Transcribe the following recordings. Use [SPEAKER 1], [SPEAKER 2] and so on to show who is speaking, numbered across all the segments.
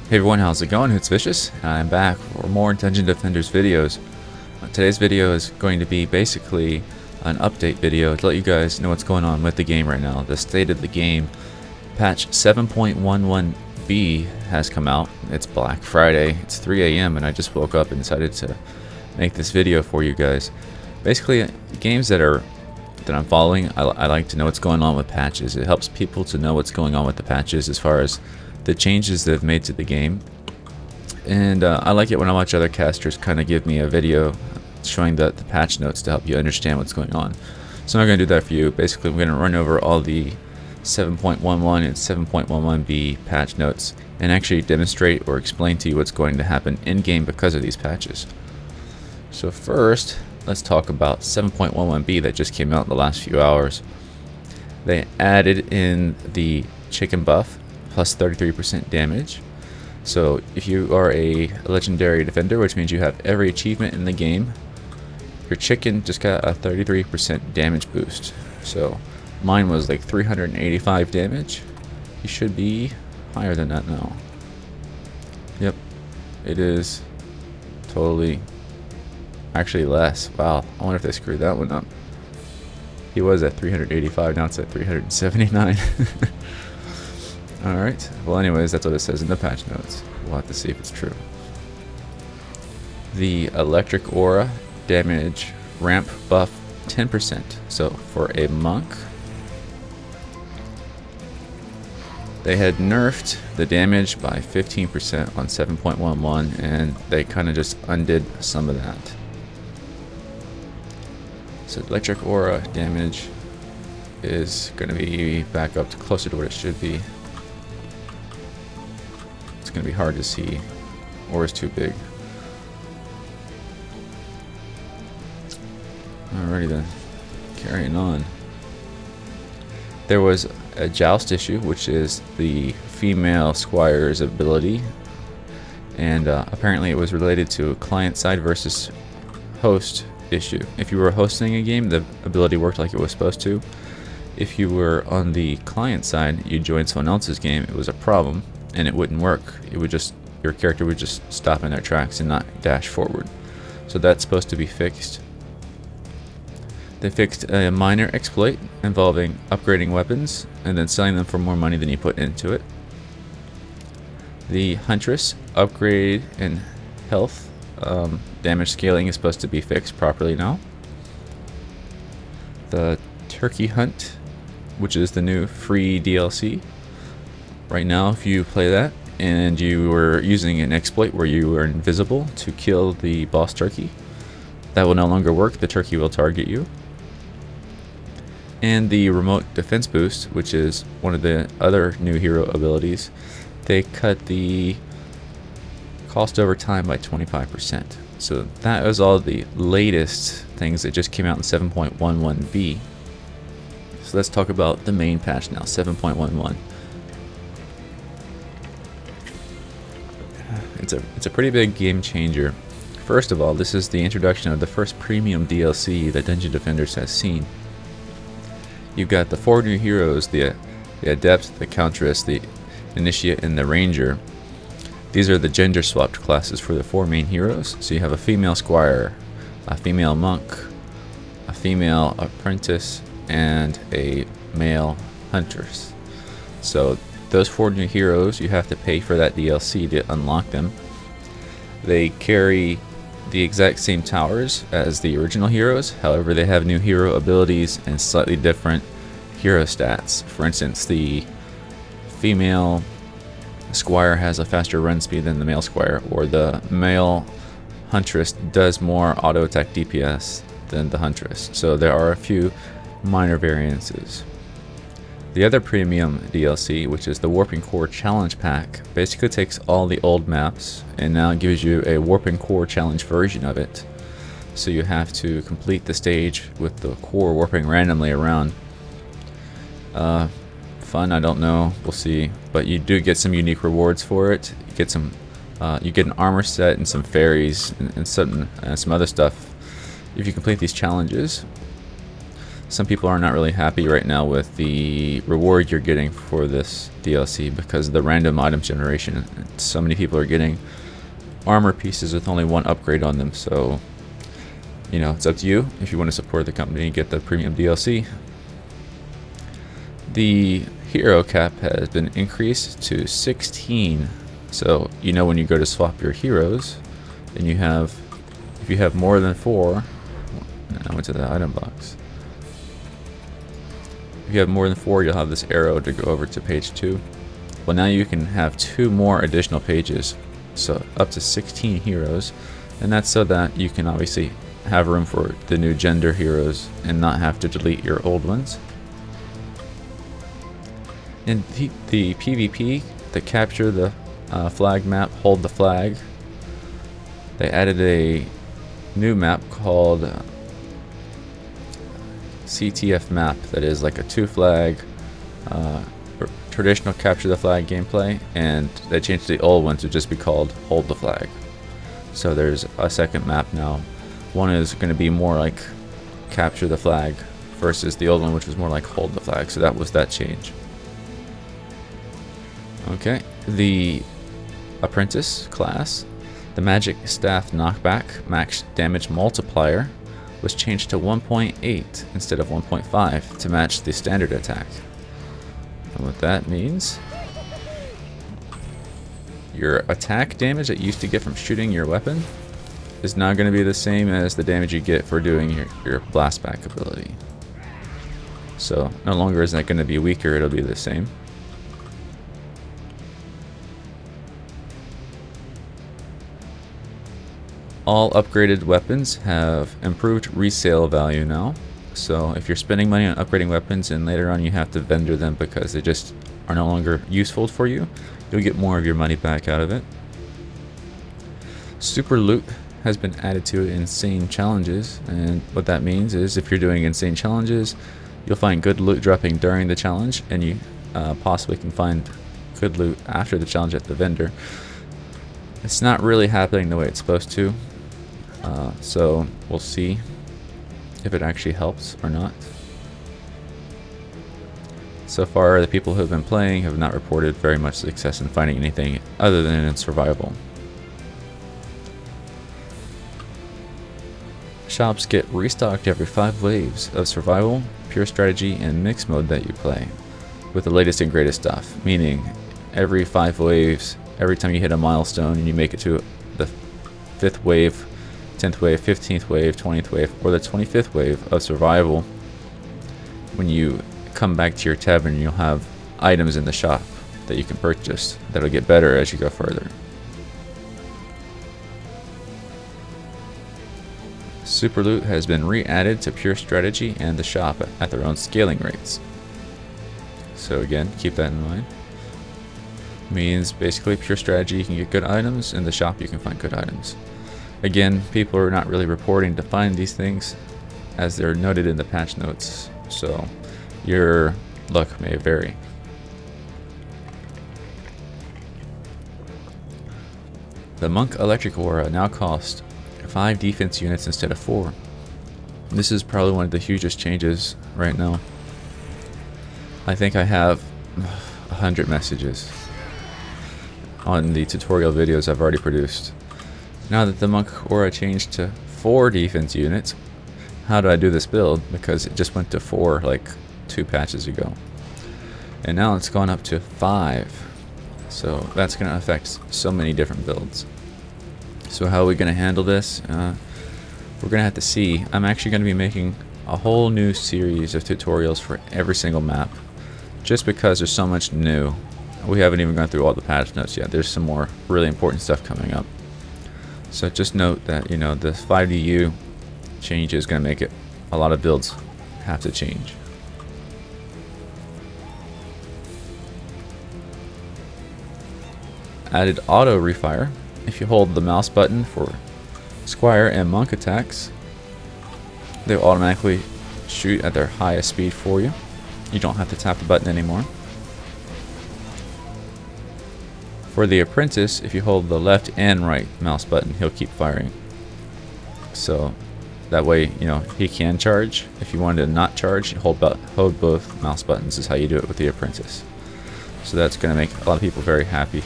[SPEAKER 1] Hey everyone, how's it going? It's Vicious. I'm back for more Dungeon Defenders videos. Today's video is going to be basically an update video to let you guys know what's going on with the game right now. The state of the game. Patch 7.11b has come out. It's Black Friday. It's 3 a.m. and I just woke up and decided to make this video for you guys. Basically, games that I'm following, I like to know what's going on with patches. It helps people to know what's going on with the patches as far as the changes they've made to the game. And I like it when I watch other casters kind of give me a video showing the patch notes to help you understand what's going on. So I'm not going to do that for you. Basically, I'm going to run over all the 7.11 and 7.11b patch notes and actually demonstrate or explain to you what's going to happen in game because of these patches. So first, let's talk about 7.11b that just came out in the last few hours. They added in the chicken buff plus 33% damage. So if you are a legendary defender, which means you have every achievement in the game, your chicken just got a 33% damage boost. So mine was like 385 damage. You should be higher than that now. Yep, it is totally actually less. Wow, I wonder if they screwed that one up. He was at 385, now it's at 379. Alright, well anyways, that's what it says in the patch notes. We'll have to see if it's true. The electric aura damage ramp buff 10%. So for a monk, they had nerfed the damage by 15% on 7.11 and they kind of just undid some of that. So electric aura damage is going to be back up to closer to what it should be. It's going to be hard to see, or it's too big. Alrighty then, carrying on. There was a joust issue, which is the female squire's ability, and apparently it was related to a client side versus host issue. If you were hosting a game, the ability worked like it was supposed to. If you were on the client side, you joined someone else's game, it was a problem and it wouldn't work. It would just, your character would just stop in their tracks and not dash forward. So that's supposed to be fixed. They fixed a minor exploit involving upgrading weapons and then selling them for more money than you put into it. The Huntress upgrade and health damage scaling is supposed to be fixed properly now. The Turkey Hunt, which is the new free DLC. Right now, if you play that and you were using an exploit where you were invisible to kill the boss turkey, that will no longer work. The turkey will target you. And the remote defense boost, which is one of the other new hero abilities, they cut the cost over time by 25%. So that was all the latest things that just came out in 7.11b. So let's talk about the main patch now, 7.11. It's a pretty big game changer. First of all, this is the introduction of the first premium DLC that Dungeon Defenders has seen. You've got the 4 new heroes, the Adept, the Countress, the Initiate, and the Ranger. These are the gender swapped classes for the 4 main heroes. So you have a female squire, a female monk, a female apprentice, and a male huntress. So those 4 new heroes, you have to pay for that DLC to unlock them. They carry the exact same towers as the original heroes, however they have new hero abilities and slightly different hero stats. For instance, the female squire has a faster run speed than the male squire, or the male huntress does more auto attack DPS than the huntress. So there are a few minor variances. The other premium DLC, which is the Warping Core Challenge Pack, basically takes all the old maps and now gives you a Warping Core Challenge version of it. So you have to complete the stage with the core warping randomly around. Fun, I don't know, we'll see. But you do get some unique rewards for it. You get some, you get an armor set and some fairies and some other stuff if you complete these challenges. some people are not really happy right now with the reward you're getting for this DLC because of the random item generation. So many people are getting armor pieces with only one upgrade on them, so you know, it's up to you if you want to support the company and get the premium DLC. The hero cap has been increased to 16, so you know when you go to swap your heroes and you have, if you have more than 4, I went to the item box. If you have more than 4, you'll have this arrow to go over to page 2. Well, now you can have 2 more additional pages, so up to 16 heroes, and that's so that you can obviously have room for the new gender heroes and not have to delete your old ones. In the PvP, to capture the flag map, hold the flag, they added a new map called CTF map that is like a 2-flag traditional capture the flag gameplay, and they changed the old one to just be called hold the flag. So there's a second map now. One is going to be more like capture the flag versus the old one, which was more like hold the flag. So that was that change. Okay, the apprentice class, the magic staff knockback max damage multiplier was changed to 1.8 instead of 1.5 to match the standard attack. And what that means, your attack damage that you used to get from shooting your weapon is now going to be the same as the damage you get for doing your blast back ability. So no longer is that going to be weaker, it'll be the same. All upgraded weapons have improved resale value now. So if you're spending money on upgrading weapons and later on you have to vendor them because they just are no longer useful for you, you'll get more of your money back out of it. Super loot has been added to insane challenges, and what that means is if you're doing insane challenges, you'll find good loot dropping during the challenge, and you possibly can find good loot after the challenge at the vendor. It's not really happening the way it's supposed to. So we'll see if it actually helps or not. So far, the people who have been playing have not reported very much success in finding anything other than in survival. Shops get restocked every 5 waves of survival, pure strategy, and mixed mode that you play, with the latest and greatest stuff, meaning every 5 waves, every time you hit a milestone and you make it to the 5th wave, 10th wave, 15th wave, 20th wave, or the 25th wave of survival, when you come back to your tavern, you'll have items in the shop that you can purchase that'll get better as you go further. Super loot has been re-added to pure strategy and the shop at their own scaling rates. So again, keep that in mind. Means basically pure strategy you can get good items, in the shop you can find good items. Again, people are not really reporting to find these things as they're noted in the patch notes, so your luck may vary. The Monk Electric Aura now costs 5 defense units instead of 4. This is probably one of the hugest changes right now. I think I have 100 messages on the tutorial videos I've already produced. Now that the Monk Aura changed to 4 defense units, how do I do this build? Because it just went to 4 like 2 patches ago. And now it's gone up to 5. So that's going to affect so many different builds. So how are we going to handle this? We're going to have to see. I'm actually going to be making a whole new series of tutorials for every single map, just because there's so much new. We haven't even gone through all the patch notes yet. There's some more really important stuff coming up. So just note that, you know, the 5DU change is going to make it a lot of builds have to change. Added auto refire. If you hold the mouse button for Squire and Monk attacks, they'll automatically shoot at their highest speed for you. You don't have to tap the button anymore. For the apprentice, if you hold the left and right mouse button, he'll keep firing. So That way, you know, he can charge. If you wanted to not charge, hold both mouse buttons is how you do it with the Apprentice. So that's going to make a lot of people very happy.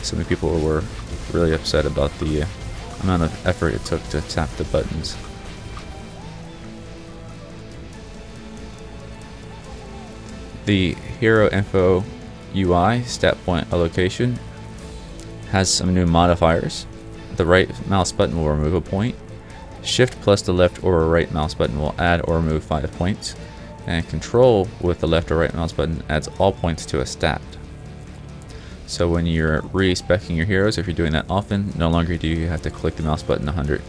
[SPEAKER 1] So many people were really upset about the amount of effort it took to tap the buttons. The Hero Info UI stat point allocation has some new modifiers. The right mouse button will remove a point. Shift plus the left or right mouse button will add or remove 5 points. And Control with the left or right mouse button adds all points to a stat. So when you're re-speccing your heroes, if you're doing that often, no longer do you have to click the mouse button 100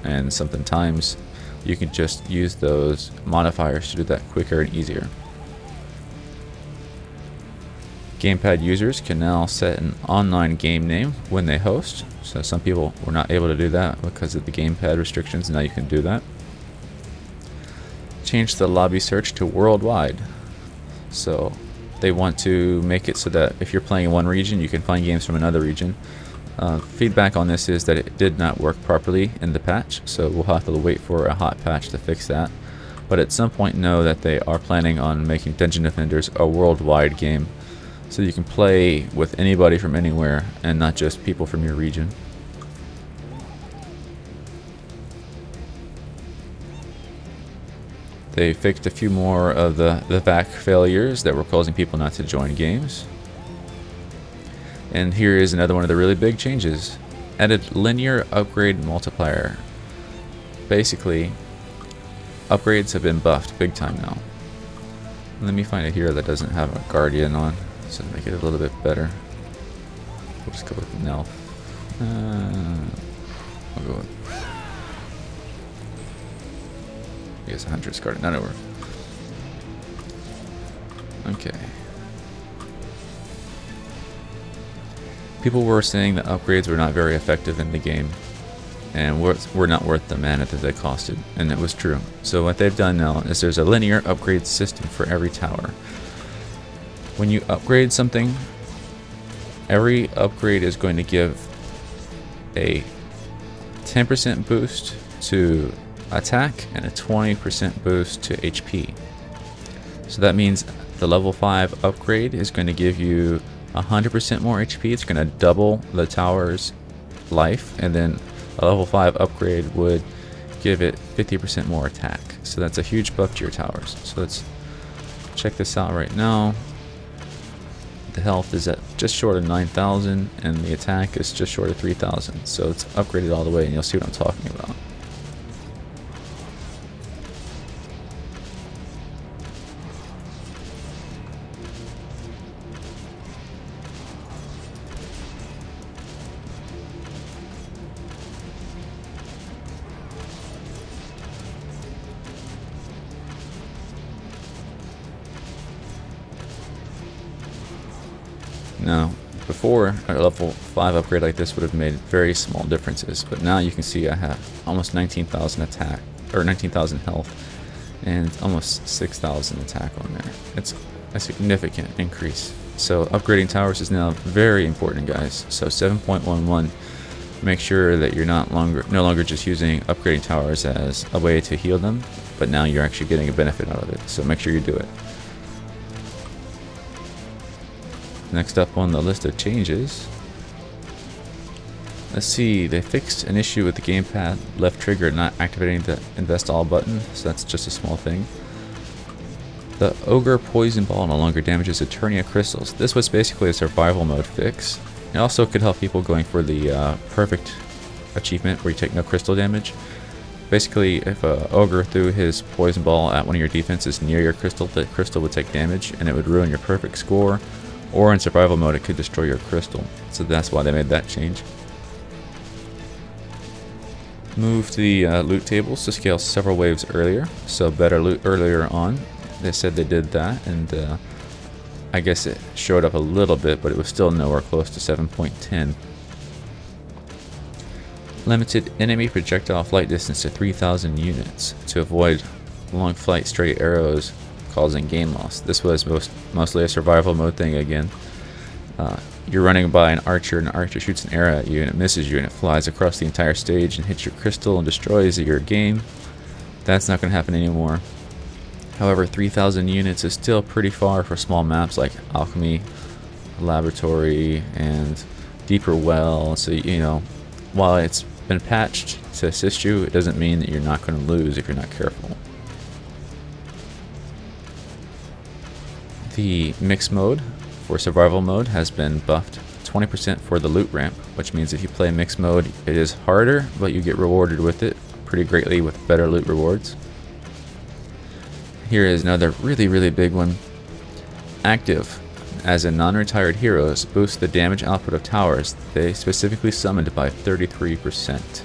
[SPEAKER 1] and something times. You can just use those modifiers to do that quicker and easier. Gamepad users can now set an online game name when they host. So some people were not able to do that because of the gamepad restrictions. Now you can do that. Change the lobby search to worldwide. So they want to make it so that if you're playing in one region, you can find games from another region. Feedback on this is that it did not work properly in the patch, so we'll have to wait for a hot patch to fix that. But at some point know that they are planning on making Dungeon Defenders a worldwide game, so you can play with anybody from anywhere and not just people from your region. They fixed a few more of the VAC failures that were causing people not to join games. And here is another one of the really big changes. Added linear upgrade multiplier. Basically, upgrades have been buffed big time now. Let me find a hero that doesn't have a Guardian on, so to make it a little bit better. We'll just go with Nelf. I'll go with... I guess 100's Guardian, not over. Okay. People were saying that upgrades were not very effective in the game and were not worth the mana that they costed, and it was true. So what they've done now is there's a linear upgrade system for every tower. When you upgrade something, every upgrade is going to give a 10% boost to attack and a 20% boost to HP. So that means the level 5 upgrade is going to give you 100% more HP. It's going to double the tower's life, and then a level 5 upgrade would give it 50% more attack. So that's a huge buff to your towers. So let's check this out right now. The health is at just short of 9,000 and the attack is just short of 3,000. So it's upgraded all the way, and you'll see what I'm talking about. Now, before a level 5 upgrade like this would have made very small differences, but now you can see I have almost 19,000 attack, or 19,000 health, and almost 6,000 attack on there. It's a significant increase. So upgrading towers is now very important, guys. So 7.11, make sure that you're no longer just using upgrading towers as a way to heal them, but now you're actually getting a benefit out of it. So make sure you do it. Next up on the list of changes, let's see, they fixed an issue with the gamepad left trigger not activating the invest all button, so that's just a small thing. The Ogre Poison Ball no longer damages Eternia crystals. This was basically a survival mode fix. It also could help people going for the perfect achievement where you take no crystal damage. Basically, if a Ogre threw his Poison Ball at one of your defenses near your crystal, the crystal would take damage and it would ruin your perfect score. Or in survival mode, it could destroy your crystal. So that's why they made that change. Moved the loot tables to scale several waves earlier. So better loot earlier on. They said they did that, and I guess it showed up a little bit, but it was still nowhere close to 7.10. Limited enemy projectile flight distance to 3,000 units to avoid long flight straight arrows causing game loss. This was mostly a survival mode thing again. You're running by an archer, and the archer shoots an arrow at you and it misses you and it flies across the entire stage and hits your crystal and destroys your game. That's not going to happen anymore. However, 3,000 units is still pretty far for small maps like Alchemy, Laboratory, and Deeper Well. So, you know, while it's been patched to assist you, it doesn't mean that you're not going to lose if you're not careful. The mix mode for survival mode has been buffed 20% for the loot ramp, which means if you play mix mode, it is harder, but you get rewarded with it pretty greatly with better loot rewards. Here is another really big one. Active, as in non-retired heroes, boost the damage output of towers they specifically summoned by 33%.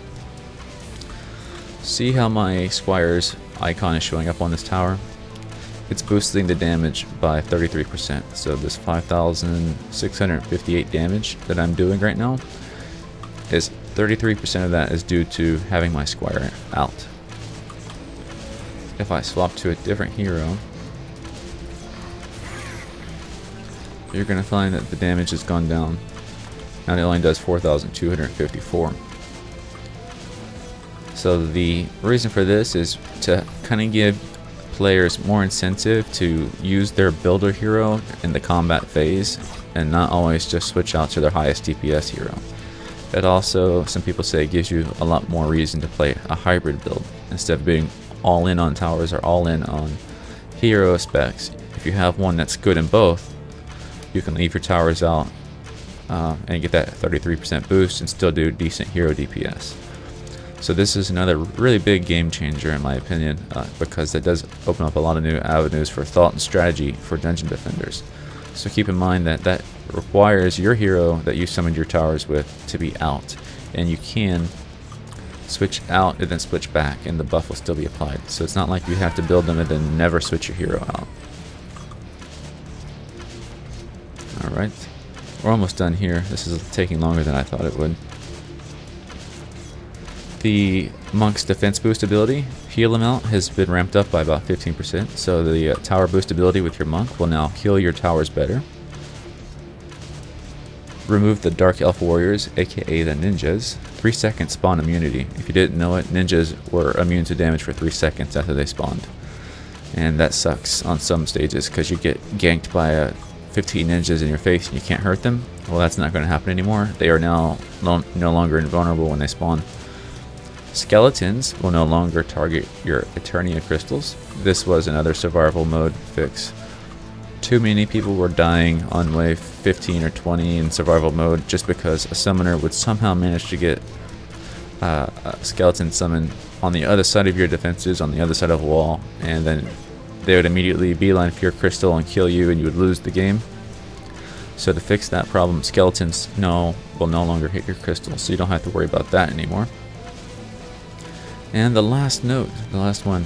[SPEAKER 1] See how my Squire's icon is showing up on this tower? It's boosting the damage by 33%. So this 5,658 damage that I'm doing right now is 33% of that is due to having my Squire out. If I swap to a different hero, you're going to find that the damage has gone down. Now it only does 4,254. So the reason for this is to kind of give players more incentive to use their builder hero in the combat phase and not always just switch out to their highest DPS hero. It also, some people say, gives you a lot more reason to play a hybrid build instead of being all in on towers or all in on hero specs. If you have one that's good in both, you can leave your towers out and get that 33% boost and still do decent hero DPS. So this is another really big game changer in my opinion, because it does open up a lot of new avenues for thought and strategy for dungeon defenders. So keep in mind that that requires your hero that you summoned your towers with to be out, and you can switch out and then switch back and the buff will still be applied. So it's not like you have to build them and then never switch your hero out. Alright, we're almost done here. This is taking longer than I thought it would. The Monk's defense boost ability, heal amount, has been ramped up by about 15%, so the tower boost ability with your Monk will now heal your towers better. Remove the Dark Elf Warriors, aka the Ninjas, 3-second spawn immunity. If you didn't know it, ninjas were immune to damage for 3 seconds after they spawned. And that sucks on some stages because you get ganked by 15 ninjas in your face and you can't hurt them. Well, that's not going to happen anymore. They are now no longer invulnerable when they spawn. Skeletons will no longer target your Eternia crystals. This was another survival mode fix. Too many people were dying on wave 15 or 20 in survival mode just because a summoner would somehow manage to get a skeleton summoned on the other side of your defenses, on the other side of the wall, and then they would immediately beeline for your crystal and kill you and you would lose the game. So to fix that problem, skeletons will no longer hit your crystals, so you don't have to worry about that anymore. And the last note, the last one,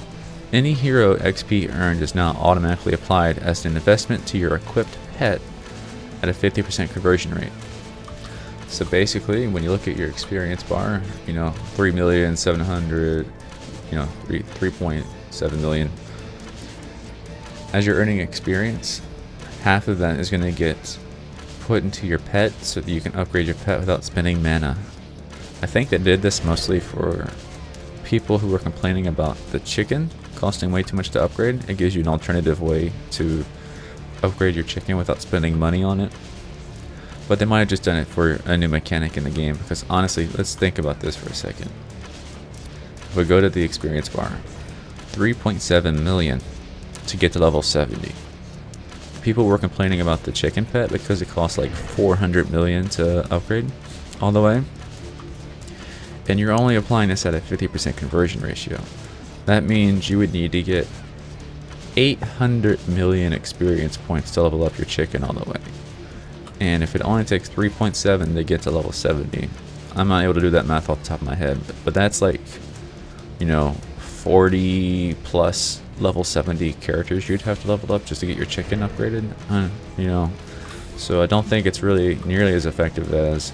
[SPEAKER 1] any hero XP earned is now automatically applied as an investment to your equipped pet at a 50% conversion rate. So basically, when you look at your experience bar, 3,700,000, 3.7 million. As you're earning experience, half of that is going to get put into your pet so that you can upgrade your pet without spending mana. I think they did this mostly for people who were complaining about the chicken costing way too much to upgrade. It gives you an alternative way to upgrade your chicken without spending money on it. But they might have just done it for a new mechanic in the game, because honestly, let's think about this for a second. If we go to the experience bar, 3.7 million to get to level 70. People were complaining about the chicken pet because it costs like 400 million to upgrade all the way. And you're only applying this at a 50% conversion ratio. That means you would need to get 800 million experience points to level up your chicken all the way. And if it only takes 3.7 to get to level 70, I'm not able to do that math off the top of my head, but that's like, 40 plus level 70 characters you'd have to level up just to get your chicken upgraded, So I don't think it's really nearly as effective as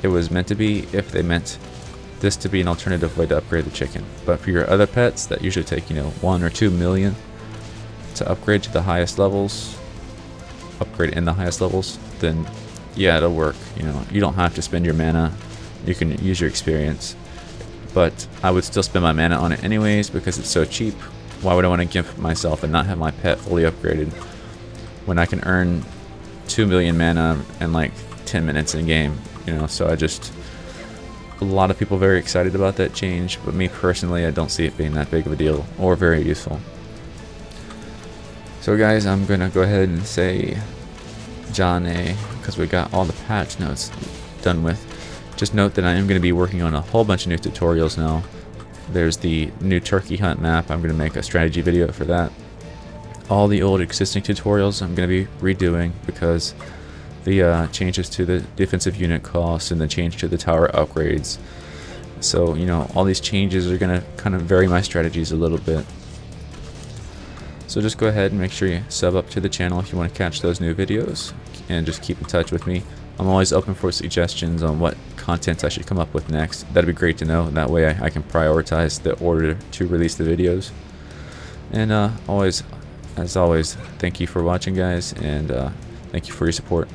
[SPEAKER 1] it was meant to be if they meant this to be an alternative way to upgrade the chicken. But for your other pets that usually take 1 or 2 million to upgrade to the highest levels, upgrade in the highest levels, then yeah, it'll work. You don't have to spend your mana, you can use your experience, but I would still spend my mana on it anyways because it's so cheap. Why would I want to gimp myself and not have my pet fully upgraded when I can earn 2 million mana in like 10 minutes in game, you know? So a lot of people very excited about that change, but me personally, I don't see it being that big of a deal or very useful. So guys, I'm gonna go ahead and say John A, because we got all the patch notes done with. Just note that I am going to be working on a whole bunch of new tutorials now. There's the new turkey hunt map. I'm going to make a strategy video for that. All the old existing tutorials I'm going to be redoing because the changes to the defensive unit costs and the change to the tower upgrades. So, you know, all these changes are going to kind of vary my strategies a little bit. So just go ahead and make sure you sub up to the channel if you want to catch those new videos, and just keep in touch with me. I'm always open for suggestions on what content I should come up with next. That'd be great to know. That way I can prioritize the order to release the videos. And as always, thank you for watching, guys, and thank you for your support.